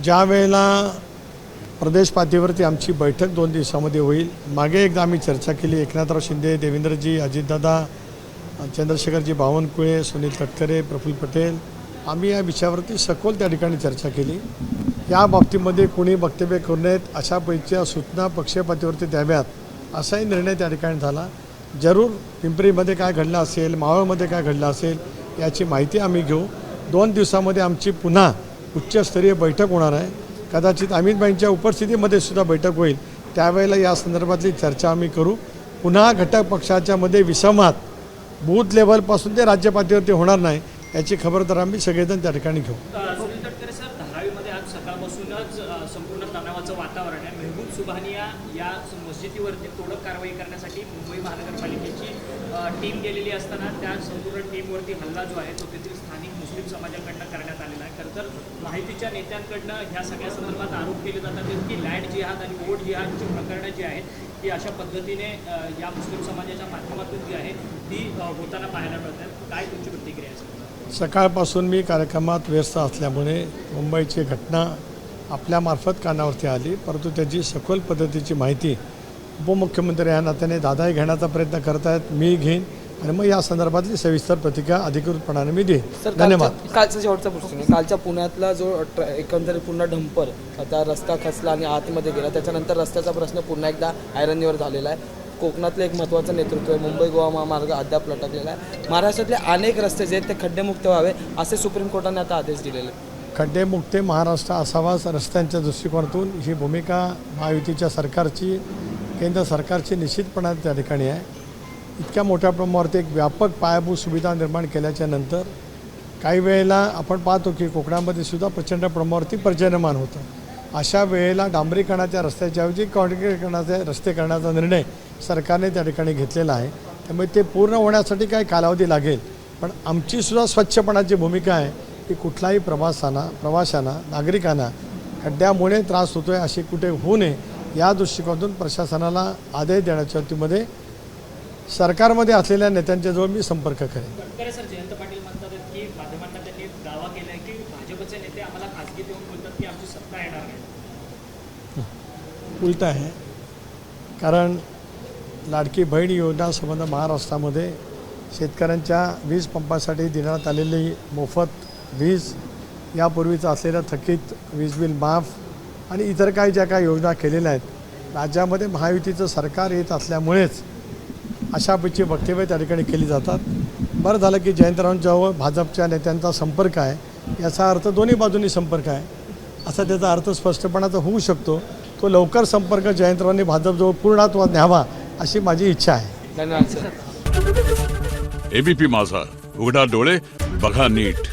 ज्या वेळेला प्रदेश पातळीवरती आमची बैठक 2 दिवसामध्ये होईल, मागे एकदा आम्ही चर्चा केली. एकनाथराव शिंदे, देवेंद्रजी, अजितदादा, चंद्रशेखरजी बावनकुळे, सुनील तटकरे, प्रफुल्ल पटेल, आम्ही या विषयावरती सखोल त्या ठिकाणी चर्चा केली. या बाबतीमध्ये कोणी वक्तव्य करू नयेत अशा पैकीच्या सूचना पक्षपातीवरती द्याव्यात असाही निर्णय त्या ठिकाणी झाला. जरूर पिंपरीमध्ये काय घडलं असेल, मावळमध्ये काय घडलं असेल याची माहिती आम्ही घेऊ. 2 दिवसामध्ये आमची पुन्हा उच्चस्तरीय बैठक होणार आहे. कदाचित अमितभाईंच्या उपस्थितीमध्ये सुद्धा बैठक होईल. त्यावेळेला या संदर्भातली चर्चा आम्ही करू. पुन्हा घटक पक्षाच्यामध्ये विसंवाद बूथ लेवलपासून ते राज्य पातळीवरती होणार नाही याची खबरदारी आम्ही सगळेजण त्या ठिकाणी घेऊ. सुनील तटकरे सर, धारावीमध्ये आज सकाळपासूनच संपूर्ण तणावाचं वातावरण आहे. मेहबूब सुभानिया या मस्जिदीवरती तोडक कारवाई करण्यासाठी मुंबई महानगरपालिकेची टीम गेलेली असताना त्या संपूर्ण टीमवरती हल्ला जो आहे तो तेथील स्थानिक मुस्लिम समाजाकडनं करण्यात आलेला आहे. खरं तर माहितीच्या नेत्यांकडनं ह्या सगळ्या संदर्भात आरोप केले जातात की लँड जिहाद आणि वोट जिहादची प्रकरणं जी आहेत ती अशा पद्धतीने या मुस्लिम समाजाच्या माध्यमातून जी आहे ती होताना पाहायला मिळतात. काय तुमची प्रतिक्रिया आहे? सकाळपासून मी कार्यक्रमात व्यस्त असल्यामुळे मुंबईची घटना आपल्यामार्फत कानावरती आली, परंतु त्याची सखोल पद्धतीची माहिती उपमुख्यमंत्री या नात्याने दादाही घेण्याचा प्रयत्न करत आहेत. मी घेईन आणि मग या संदर्भातली सविस्तर प्रतिक्रिया अधिकृतपणाने मी देईन. धन्यवाद. कालचा शेवटचा प्रश्न आहे. कालच्या पुण्यातला जो एकंदरीत पुन्हा डंपर त्या रस्ता खचला आणि आतमध्ये गेला, त्याच्यानंतर रस्त्याचा प्रश्न पुन्हा एकदा ऐरणीवर झालेला आहे. कोकणातलं एक महत्त्वाचं नेतृत्व आहे. मुंबई गोवा महामार्ग अद्याप लटकलेला आहे. महाराष्ट्रातले अनेक रस्ते जे आहेत ते खड्डेमुक्त व्हावे असे सुप्रीम कोर्टाने आता आदेश दिलेले आहेत. खड्डेमुक्त महाराष्ट्र असावाच रस्त्यांच्या दृष्टिकोनातून ही भूमिका महायुतीच्या सरकारची, केंद्र सरकारची निश्चितपणाने त्या ठिकाणी आहे. इतक्या मोठ्या प्रमाणावरती एक व्यापक पायाभूत सुविधा निर्माण केल्याच्या नंतर काही वेळेला आपण पाहतो की कोकणामध्ये सुद्धा प्रचंड प्रमाणावरती पर्जन्यमान होतं. अशा वेळेला डांबरीकरणाच्या रस्त्याच्या ऐवजी काँक्रीटीकरणाचे रस्ते करण्याचा निर्णय सरकारने त्या ठिकाणी घेतलेला आहे. त्यामुळे ते पूर्ण होण्यासाठी काही कालावधी लागेल, पण आमचीसुद्धा स्वच्छपणाची भूमिका आहे की कुठलाही प्रवाशांना नागरिकांना खड्ड्यामुळे त्रास होतो आहे अशी कुठे होऊ नये या दृष्टिकोनातून प्रशासनाला आदेश देण्याच्या बाबतीमध्ये सरकारमध्ये असलेल्या नेत्यांच्याजवळ मी संपर्क करेन. तटकरे सर, जयंत पाटील म्हणतात की माध्यमांना त्यांनी दावा केला आहे की भाजपचे नेते आम्हाला खासगी देऊन बोलतात की आमची सत्ता येणार नाही. उलट आहे, कारण लाडकी बहीण योजना संबंध महाराष्ट्रामध्ये शेतकऱ्यांच्या वीज पंपासाठी देण्यात आलेली मोफत वीज, यापूर्वीचं असलेलं थकीत वीज बिल माफ आणि इतर काही ज्या काही योजना केलेल्या आहेत, राज्यामध्ये महायुतीचं सरकार येत असल्यामुळेच अशापैकी वक्तव्य त्या ठिकाणी केली जातात. बरं झालं की जयंतरावांजवळ भाजपच्या नेत्यांचा संपर्क आहे, याचा अर्थ दोन्ही बाजूंनी संपर्क आहे असा त्याचा अर्थ स्पष्टपणाचा होऊ शकतो. तो लवकर संपर्क जयंतरावांनी भाजपजवळ पूर्णत्वात न्यावा अशी माझी इच्छा आहे. धन्यवाद सर. एबीपी माझा, उघडा डोळे बघा नीट.